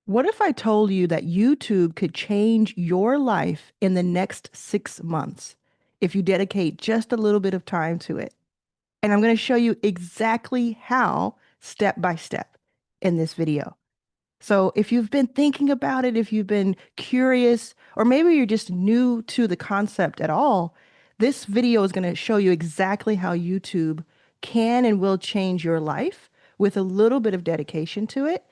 What if I told you that YouTube could change your life in the next 6 months if you dedicate just a little bit of time to it? And I'm going to show you exactly how, step by step, in this video. So if you've been thinking about it, if you've been curious, or maybe you're just new to the concept at all, this video is going to show you exactly how YouTube can and will change your life with a little bit of dedication to it.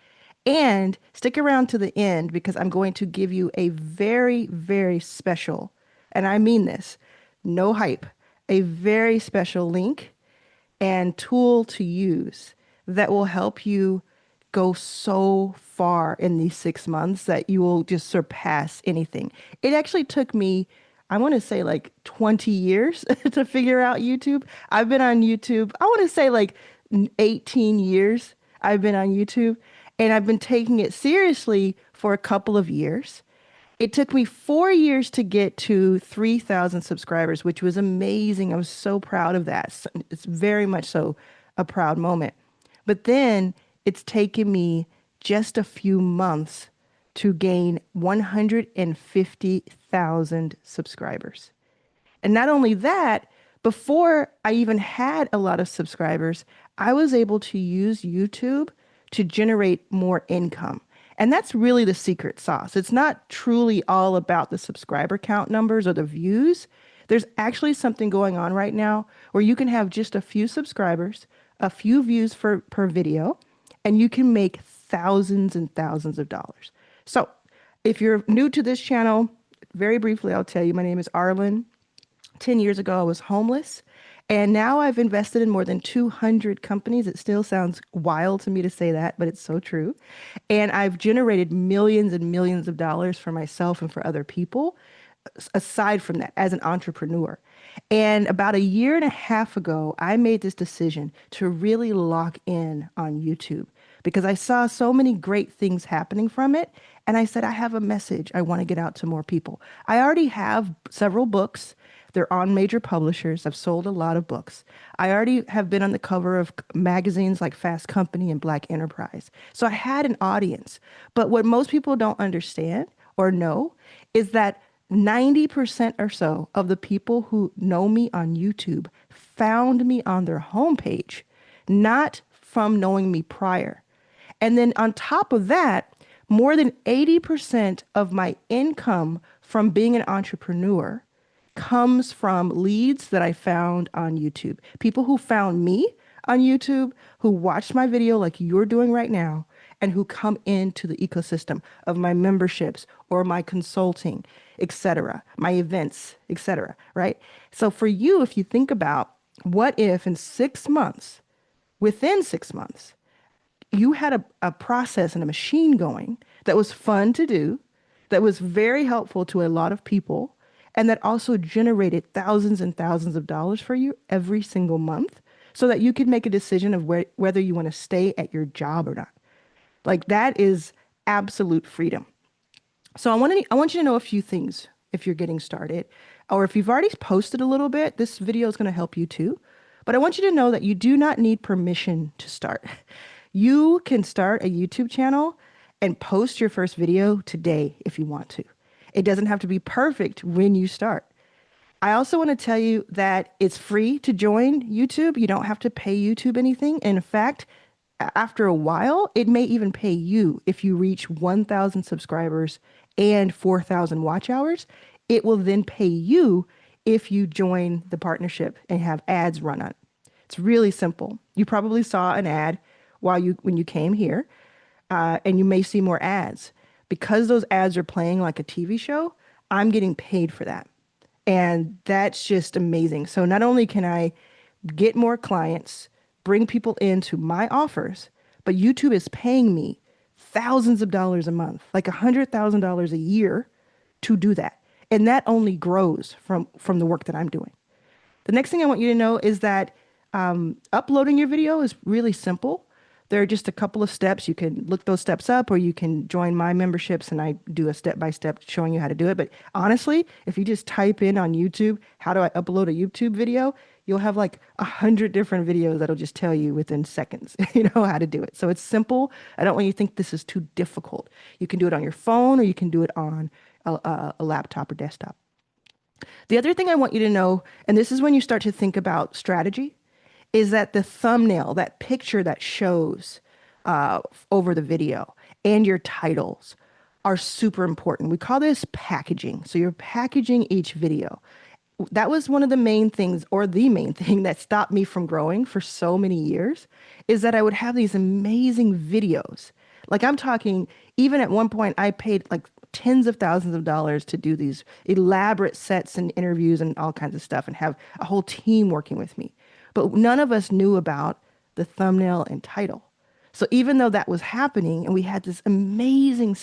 And stick around to the end because I'm going to give you a very, very special, and I mean this, no hype, a very special link and tool to use that will help you go so far in these 6 months that you will just surpass anything. It actually took me, I want to say like 20 years to figure out YouTube. I've been on YouTube, I want to say like 18 years I've been on YouTube, and I've been taking it seriously for a couple of years. It took me 4 years to get to 3,000 subscribers, which was amazing. I was so proud of that. It's very much so a proud moment. But then it's taken me just a few months to gain 150,000 subscribers. And not only that, before I even had a lot of subscribers, I was able to use YouTube to generate more income. And that's really the secret sauce. It's not truly all about the subscriber count numbers or the views. There's actually something going on right now where you can have just a few subscribers, a few views per video, and you can make thousands and thousands of dollars. So if you're new to this channel, very briefly, I'll tell you, my name is Arlan. 10 years ago, I was homeless. And now I've invested in more than 200 companies. It still sounds wild to me to say that, but it's so true. And I've generated millions and millions of dollars for myself and for other people, aside from that, as an entrepreneur. And about a year and a half ago, I made this decision to really lock in on YouTube because I saw so many great things happening from it. And I said, I have a message I want to get out to more people. I already have several books. They're on major publishers. I've sold a lot of books. I already have been on the cover of magazines like Fast Company and Black Enterprise. So I had an audience. But what most people don't understand or know is that 90% or so of the people who know me on YouTube found me on their homepage, not from knowing me prior. And then on top of that, more than 80% of my income from being an entrepreneur comes from leads that I found on YouTube. People who found me on YouTube, who watched my video like you're doing right now, and who come into the ecosystem of my memberships or my consulting, etc., my events, etc., right? So for you, if you think about what if in 6 months, within 6 months, you had a process and a machine going that was fun to do, that was very helpful to a lot of people, and that also generated thousands and thousands of dollars for you every single month so that you could make a decision of whether you want to stay at your job or not. Like that is absolute freedom. So I want you to know a few things if you're getting started, or if you've already posted a little bit, this video is going to help you too. But I want you to know that you do not need permission to start. You can start a YouTube channel and post your first video today if you want to. It doesn't have to be perfect when you start. I also want to tell you that it's free to join YouTube. You don't have to pay YouTube anything. And in fact, after a while, it may even pay you if you reach 1,000 subscribers and 4,000 watch hours. It will then pay you if you join the partnership and have ads run on it. It's really simple. You probably saw an ad when you came here, and you may see more ads. Because those ads are playing like a TV show, I'm getting paid for that. And that's just amazing. So not only can I get more clients, bring people into my offers, but YouTube is paying me thousands of dollars a month, like $100,000 a year to do that. And that only grows from the work that I'm doing. The next thing I want you to know is that uploading your video is really simple. There are just a couple of steps. You can look those steps up, or you can join my memberships and I do a step-by-step showing you how to do it. But honestly, if you just type in on YouTube, how do I upload a YouTube video? you'll have like 100 different videos that'll just tell you within seconds, how to do it. So it's simple. I don't want you to think this is too difficult. You can do it on your phone or you can do it on a laptop or desktop. The other thing I want you to know, and this is when you start to think about strategy, is that the thumbnail, that picture that shows over the video, and your titles are super important. We call this packaging. So you're packaging each video. That was one of the main things, or the main thing that stopped me from growing for so many years, is that I would have these amazing videos. Like I'm talking, even at one point, I paid like tens of thousands of dollars to do these elaborate sets and interviews and all kinds of stuff and have a whole team working with me. But none of us knew about the thumbnail and title. So even though that was happening and we had this amazing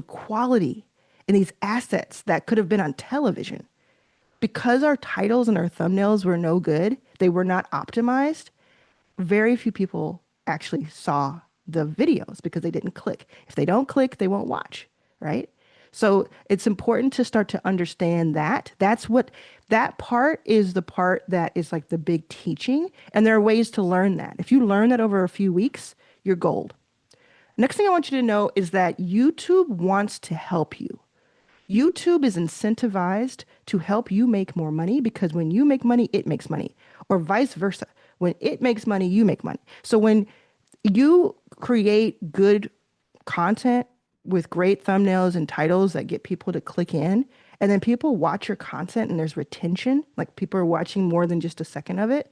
quality and these assets that could have been on television, because our titles and our thumbnails were no good, they were not optimized, very few people actually saw the videos because they didn't click. If they don't click, they won't watch, right? So it's important to start to understand that. That part is the part that is like the big teaching. And there are ways to learn that. If you learn that over a few weeks, you're gold. Next thing I want you to know is that YouTube wants to help you. YouTube is incentivized to help you make more money because when you make money, it makes money, or vice versa. When it makes money, you make money. So when you create good content with great thumbnails and titles that get people to click in, and then people watch your content and there's retention, like people are watching more than just a second of it,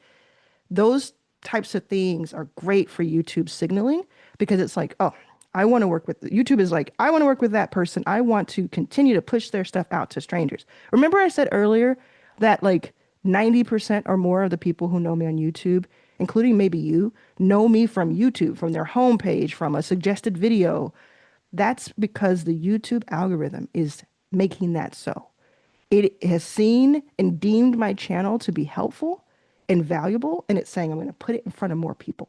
those types of things are great for YouTube signaling because it's like, oh, I want to work with YouTube is like, I want to work with that person. I want to continue to push their stuff out to strangers. Remember I said earlier that like 90% or more of the people who know me on YouTube, including maybe you, know me from YouTube, from their homepage, from a suggested video. That's because the YouTube algorithm is making that so. It has seen and deemed my channel to be helpful and valuable, and it's saying I'm going to put it in front of more people.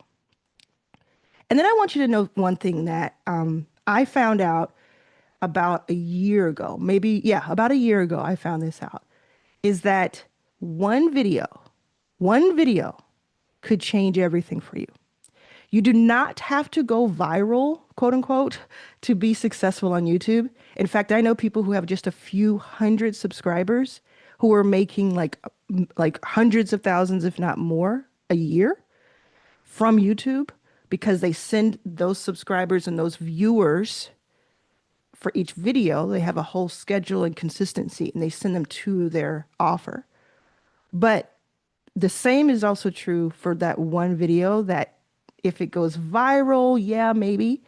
And then I want you to know one thing that I found out about a year ago, about a year ago, I found this out, is that one video could change everything for you. You do not have to go viral, quote unquote, to be successful on YouTube. In fact, I know people who have just a few hundred subscribers who are making like hundreds of thousands, if not more, a year from YouTube because they send those subscribers and those viewers for each video. They have a whole schedule and consistency, and they send them to their offer. But the same is also true for that one video that if it goes viral, yeah, maybe,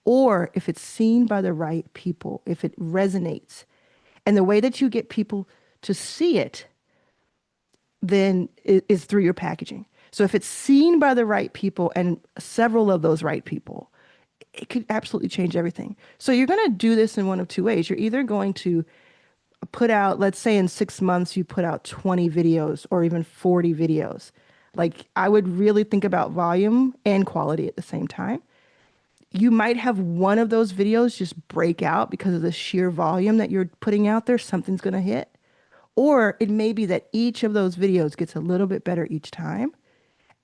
or if it's seen by the right people, if it resonates. And the way that you get people to see it then is through your packaging. So if it's seen by the right people and several of those right people, it could absolutely change everything. So you're going to do this in one of two ways. You're either going to put out, let's say in 6 months, you put out 20 videos or even 40 videos. Like I would really think about volume and quality at the same time. You might have one of those videos just break out because of the sheer volume that you're putting out there. Something's going to hit. Or it may be that each of those videos gets a little bit better each time,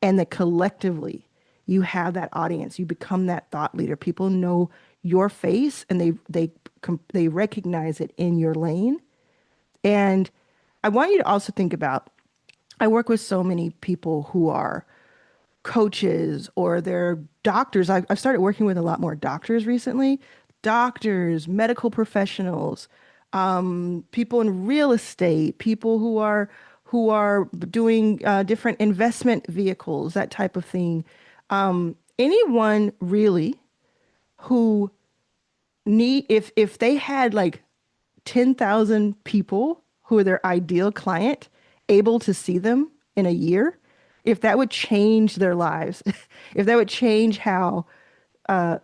and that collectively you have that audience. You become that thought leader. People know your face and they recognize it in your lane. And I want you to also think about, I work with so many people who are coaches or they're doctors. I've started working with a lot more doctors recently. Doctors, medical professionals, people in real estate, people who are doing different investment vehicles, that type of thing. Anyone really who if they had like 10,000 people who are their ideal client able to see them in a year, if that would change their lives, if that would change how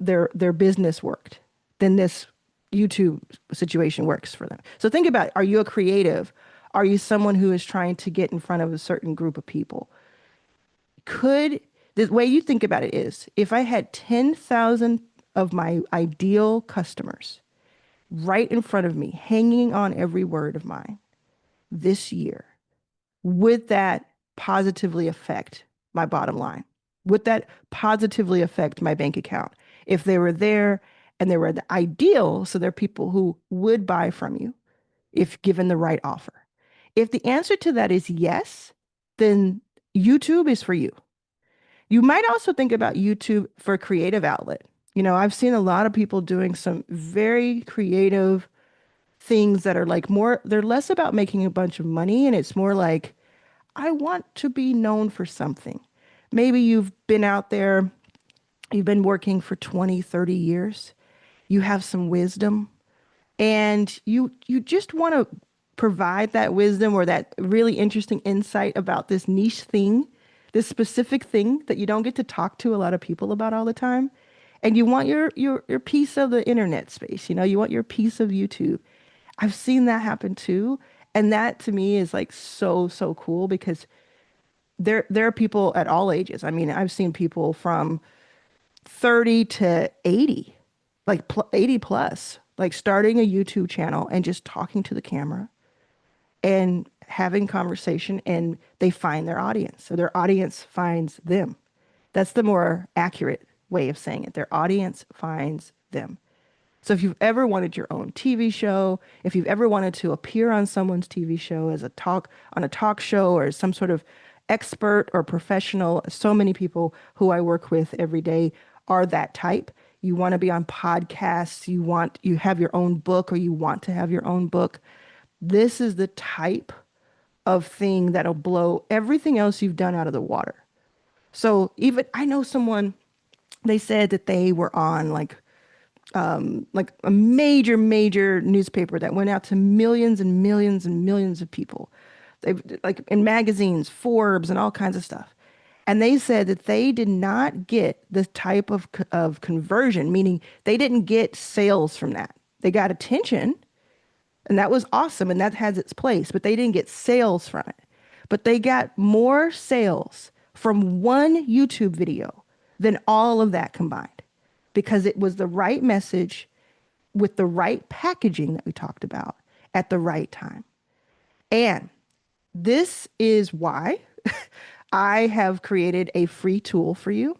their business worked, then this YouTube situation works for them. So think about it. Are you a creative? Are you someone who is trying to get in front of a certain group of people? The way you think about it is, if I had 10,000 of my ideal customers right in front of me, hanging on every word of mine this year, would that positively affect my bottom line? Would that positively affect my bank account? If they were there and they were the ideal, so they're people who would buy from you if given the right offer. If the answer to that is yes, then YouTube is for you. You might also think about YouTube for a creative outlet. I've seen a lot of people doing some very creative things that are like they're less about making a bunch of money and it's more like, I want to be known for something. Maybe you've been out there, you've been working for 20, 30 years, you have some wisdom, and you just want to provide that wisdom or that really interesting insight about this niche thing, this specific thing that you don't get to talk to a lot of people about all the time. And you want your piece of the internet space, you want your piece of YouTube. I've seen that happen too. And that to me is like so, so cool because there are people at all ages. I mean, I've seen people from 30 to 80, like 80 plus, like starting a YouTube channel and just talking to the camera and having conversation, and they find their audience. So their audience finds them. That's the more accurate way of saying it. Their audience finds them. So if you've ever wanted your own TV show, if you've ever wanted to appear on someone's TV show as on a talk show or as some sort of expert or professional, so many people who I work with every day are that type. You want to be on podcasts, you have your own book or you want to have your own book. This is the type of thing that'll blow everything else you've done out of the water. So even I know someone, they said that they were on like a major, major newspaper that went out to millions and millions and millions of people. They like in magazines, Forbes, and all kinds of stuff. And they said that they did not get the type of conversion, meaning they didn't get sales from that. They got attention, and that was awesome, and that has its place, but they didn't get sales from it. But they got more sales from one YouTube video than all of that combined because it was the right message with the right packaging that we talked about at the right time. And this is why I have created a free tool for you.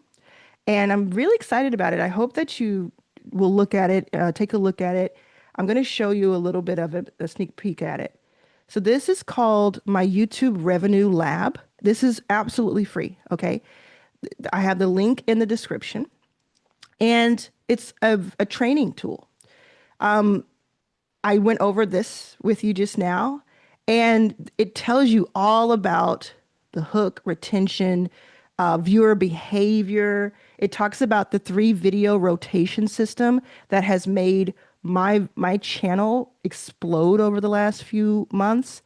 And I'm really excited about it. I hope that you will look at it, take a look at it. I'm going to show you a little bit of a sneak peek at it. So this is called my YouTube Revenue Lab. This is absolutely free. Okay. I have the link in the description, and it's a training tool. I went over this with you just now, and it tells you all about the hook, retention, viewer behavior. It talks about the 3 video rotation system that has made my channel explode over the last few months.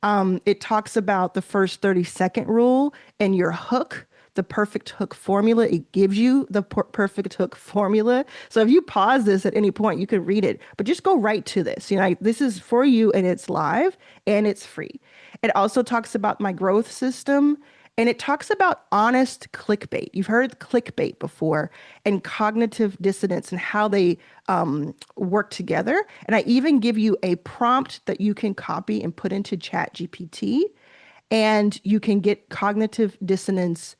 It talks about the first 30-second rule and your hook, the perfect hook formula. It gives you the perfect hook formula. So if you pause this at any point, you can read it, but just go right to this. This is for you, and it's live and it's free. It also talks about my growth system, and it talks about honest clickbait. You've heard clickbait before, and cognitive dissonance and how they work together. And I even give you a prompt that you can copy and put into ChatGPT, and you can get cognitive dissonance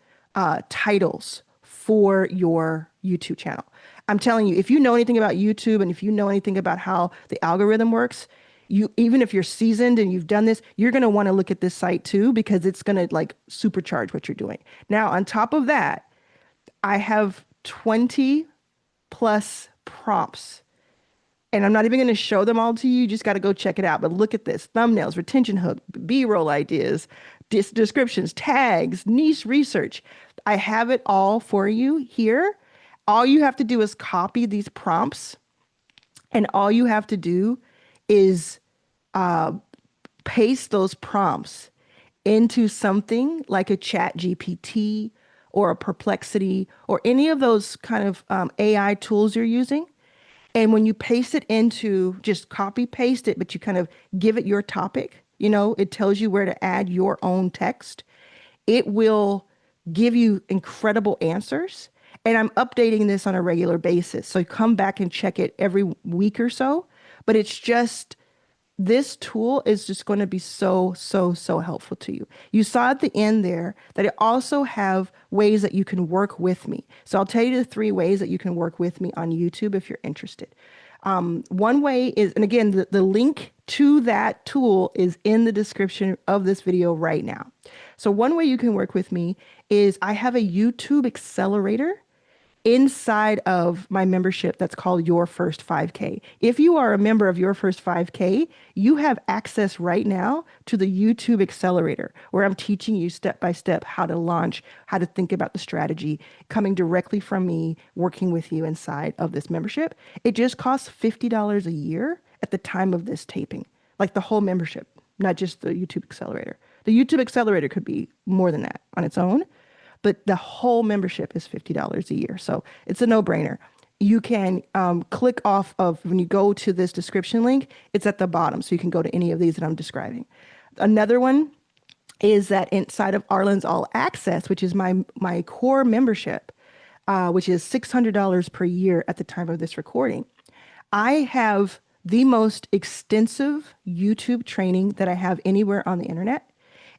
titles for your YouTube channel. I'm telling you, if you know anything about YouTube and if you know anything about how the algorithm works, even if you're seasoned and you've done this, you're going to want to look at this site too, because it's going to like supercharge what you're doing. Now, on top of that, I have 20 plus prompts, and I'm not even going to show them all to you. You just got to go check it out. But look at this: thumbnails, retention hook, B-roll ideas, descriptions, tags, niche research. I have it all for you here. All you have to do is copy these prompts, and all you have to do is paste those prompts into something like a Chat GPT or a Perplexity or any of those kind of AI tools you're using. And when you paste it into, just copy paste it, but you kind of give it your topic, it tells you where to add your own text. It will give you incredible answers. And I'm updating this on a regular basis. So come back and check it every week or so. But it's just This tool is just going to be so, so, so helpful to you. You saw at the end there that it also have ways that you can work with me. So I'll tell you the 3 ways that you can work with me on YouTube if you're interested. One way is, and again, the link to that tool is in the description of this video right now. So one way you can work with me is I have a YouTube accelerator inside of my membership that's called Your First 5K. If you are a member of Your First 5K, you have access right now to the YouTube accelerator where I'm teaching you step by step how to launch, how to think about the strategy, coming directly from me, working with you inside of this membership. It just costs $50 a year at the time of this taping, like the whole membership, not just the YouTube accelerator. The YouTube accelerator could be more than that on its own, but the whole membership is $50 a year. So it's a no-brainer. You can click off of, when you go to this description link, it's at the bottom. So you can go to any of these that I'm describing. Another one is that inside of Arlan's All Access, which is my core membership, which is $600 per year at the time of this recording, I have the most extensive YouTube training that I have anywhere on the internet.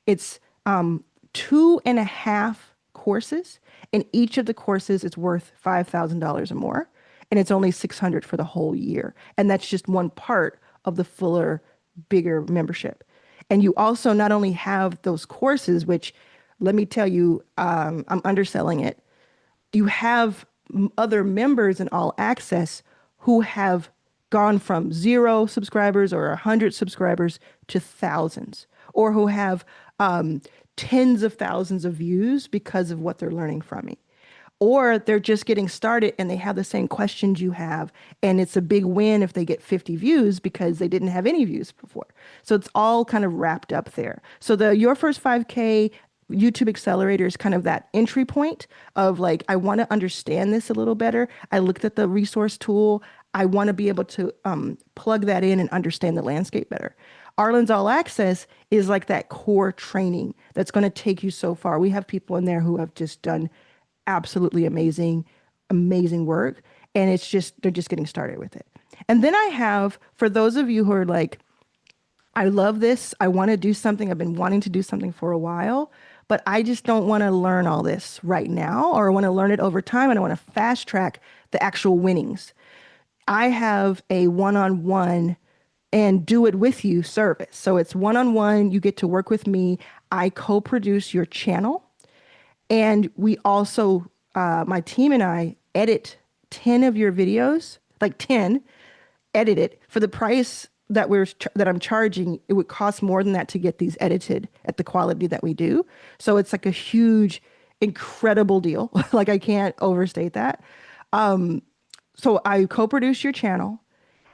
It's 2.5 courses, and each of the courses is worth $5,000 or more, and it's only $600 for the whole year. And that's just one part of the fuller, bigger membership. And you also not only have those courses, which, let me tell you, I'm underselling it. You have other members in All Access who have gone from 0 subscribers or 100 subscribers to thousands, or who have tens of thousands of views because of what they're learning from me. Or they're just getting started and they have the same questions you have. And it's a big win if they get 50 views because they didn't have any views before. So it's all kind of wrapped up there. So the Your First 5K YouTube Accelerator is kind of that entry point of like, I want to understand this a little better. I looked at the resource tool. I want to be able to plug that in and understand the landscape better. Arlan's All Access is like that core training that's going to take you so far. We have people in there who have just done absolutely amazing, amazing work. And it's just, they're just getting started with it. And then I have, for those of you who are like, I love this, I want to do something, I've been wanting to do something for a while, but I just don't want to learn all this right now, or I want to learn it over time and I want to fast track the actual winnings. I have a one-on-one and do it with you service. So it's one-on-one, you get to work with me. I co-produce your channel. And we also, my team and I edit 10 of your videos, like 10, edit it for the price that that I'm charging. It would cost more than that to get these edited at the quality that we do. So it's like a huge, incredible deal. Like I can't overstate that. So I co-produce your channel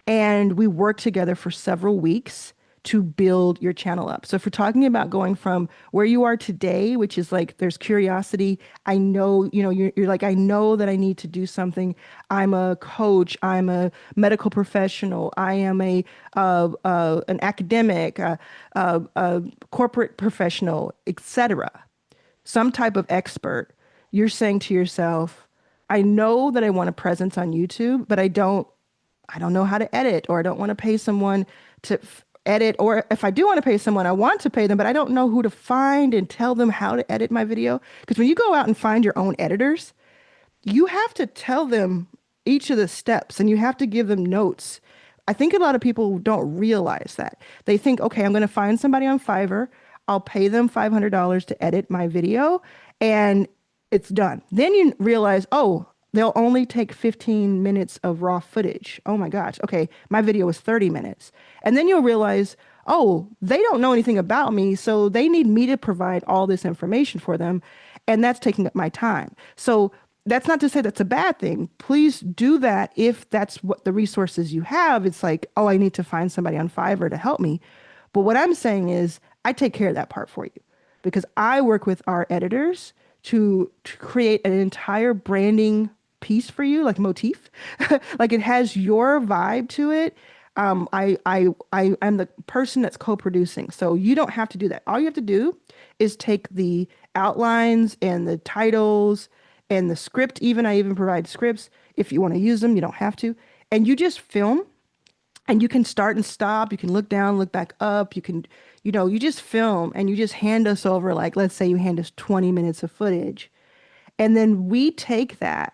and we work together for several weeks to build your channel up. So if we're talking about going from where you are today, which is like, there's curiosity. I know, you're like, I know that I need to do something. I'm a coach. I'm a medical professional. I am an academic, a corporate professional, etc. Some type of expert. You're saying to yourself, I know that I want a presence on YouTube, but I don't know how to edit, or I don't want to pay someone to edit, or if I do want to pay someone, I want to pay them, but I don't know who to find and tell them how to edit my video. Because when you go out and find your own editors, you have to tell them each of the steps and you have to give them notes. I think a lot of people don't realize that. They think, okay, I'm going to find somebody on Fiverr. I'll pay them $500 to edit my video and it's done. Then you realize, oh, they'll only take 15 minutes of raw footage. Oh my gosh. Okay. My video was 30 minutes. And then you'll realize, oh, they don't know anything about me. So they need me to provide all this information for them. And that's taking up my time. So that's not to say that's a bad thing. Please do that if that's what the resources you have. It's like, oh, I need to find somebody on Fiverr to help me. But what I'm saying is I take care of that part for you because I work with our editors to create an entire branding piece for you, like motif, like it has your vibe to it. I'm the person that's co-producing, so you don't have to do that. All you have to do is take the outlines and the titles and the script. I even provide scripts if you want to use them. You don't have to, and you just film. And you can start and stop. You can look down, look back up. You can, you just film and you just hand us over, like, let's say you hand us 20 minutes of footage. And then we take that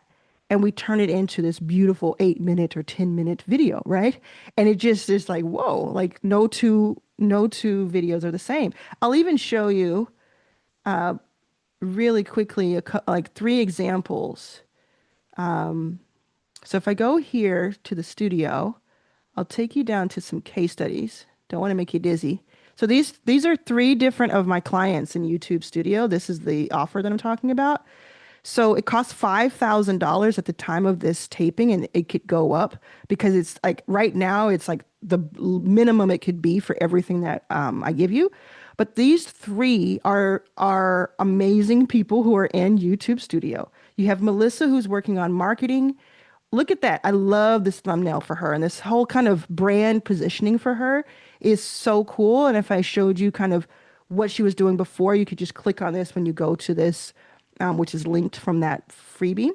and we turn it into this beautiful 8 minute or 10-minute video, right? And it just is like, whoa, like no two videos are the same. I'll even show you really quickly, like three examples. So if I go here to the studio, I'll take you down to some case studies. Don't want to make you dizzy. So these are three different of my clients in YouTube Studio. This is the offer that I'm talking about. So it costs $5,000 at the time of this taping, and it could go up because it's like right now it's like the minimum it could be for everything that I give you. But these three are amazing people who are in YouTube Studio. You have Melissa, who's working on marketing. Look at that. I love this thumbnail for her, and this whole kind of brand positioning for her is so cool. And if I showed you kind of what she was doing before, you could just click on this when you go to this, which is linked from that freebie.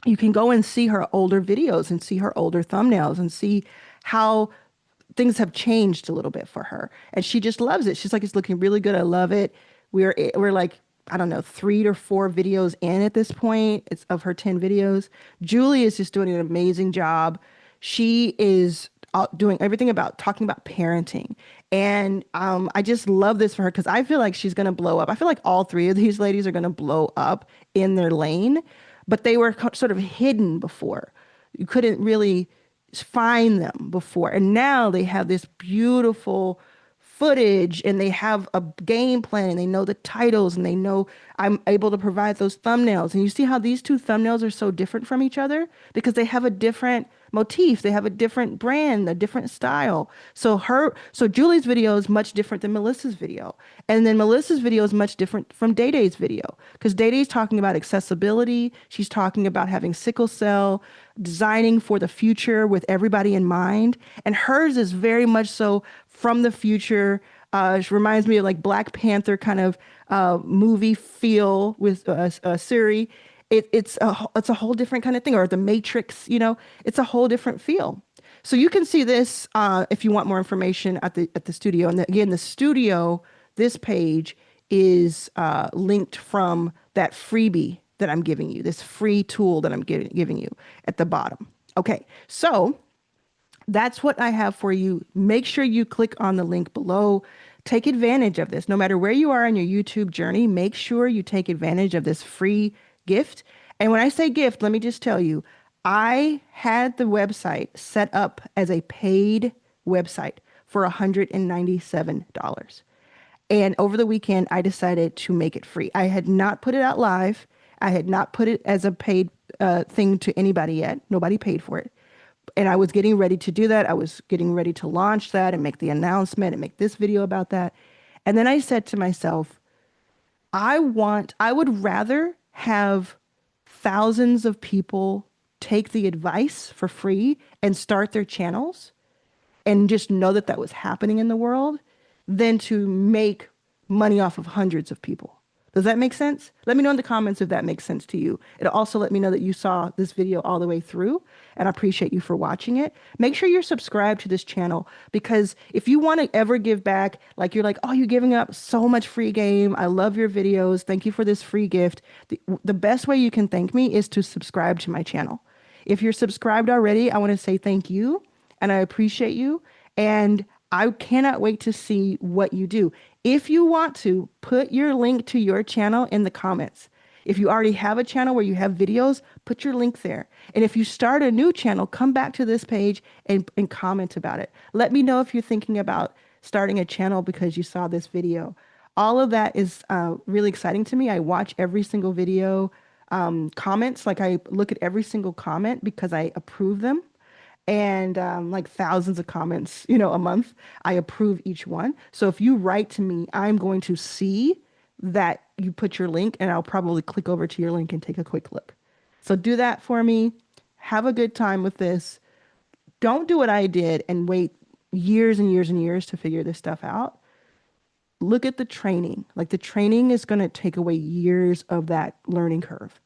You can go and see her older videos and see her older thumbnails and see how things have changed a little bit for her. And she just loves it. She's like, it's looking really good. I love it. We're like, I don't know, 3 to 4 videos in at this point. It's of her 10 videos. Julie is just doing an amazing job. She is doing everything about talking about parenting. And I just love this for her because I feel like she's going to blow up. I feel like all three of these ladies are going to blow up in their lane, but they were sort of hidden before. You couldn't really find them before. And now they have this beautiful footage and they have a game plan and they know the titles and they know I'm able to provide those thumbnails. And you see how these two thumbnails are so different from each other because they have a different motif, they have a different brand, a different style. So Julie's video is much different than Melissa's video. And then Melissa's video is much different from Day Day's video because Day Day's talking about accessibility. She's talking about having sickle cell, designing for the future with everybody in mind. And hers is very much so from the future. She reminds me of like Black Panther kind of movie feel with Siri. It's a whole different kind of thing, or the Matrix. It's a whole different feel. So you can see this if you want more information at the studio. And again, the studio, this page is linked from that freebie that I'm giving you, this free tool that I'm giving you at the bottom. Okay, so that's what I have for you. Make sure you click on the link below. Take advantage of this. No matter where you are in your YouTube journey, make sure you take advantage of this free gift. And when I say gift, let me just tell you, I had the website set up as a paid website for $197. And over the weekend, I decided to make it free. I had not put it out live. I had not put it as a paid thing to anybody yet. Nobody paid for it. And I was getting ready to do that. I was getting ready to launch that and make the announcement and make this video about that. And then I said to myself, I would rather have thousands of people take the advice for free and start their channels and just know that that was happening in the world than to make money off of hundreds of people. Does that make sense? Let me know in the comments if that makes sense to you. It'll also let me know that you saw this video all the way through, and I appreciate you for watching it. Make sure you're subscribed to this channel because if you want to ever give back, like you're like, oh, you're giving up so much free game. I love your videos. Thank you for this free gift. The best way you can thank me is to subscribe to my channel. If you're subscribed already, I want to say thank you, and I appreciate you. And I cannot wait to see what you do. If you want to, put your link to your channel in the comments. If you already have a channel where you have videos, put your link there. And if you start a new channel, come back to this page and comment about it. Let me know if you're thinking about starting a channel because you saw this video. All of that is really exciting to me. I watch every single video, comments, like I look at every single comment because I approve them. And like thousands of comments, a month. I approve each one. So if you write to me, I'm going to see that you put your link and I'll probably click over to your link and take a quick look. So do that for me. Have a good time with this. Don't do what I did and wait years and years and years to figure this stuff out. Look at the training. Like the training is going to take away years of that learning curve.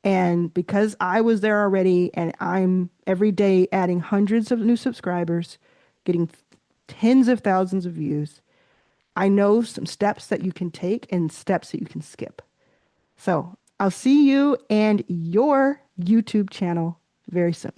And because I was there already and I'm every day adding hundreds of new subscribers, getting tens of thousands of views. I know some steps that you can take and steps that you can skip. So I'll see you and your YouTube channel very soon.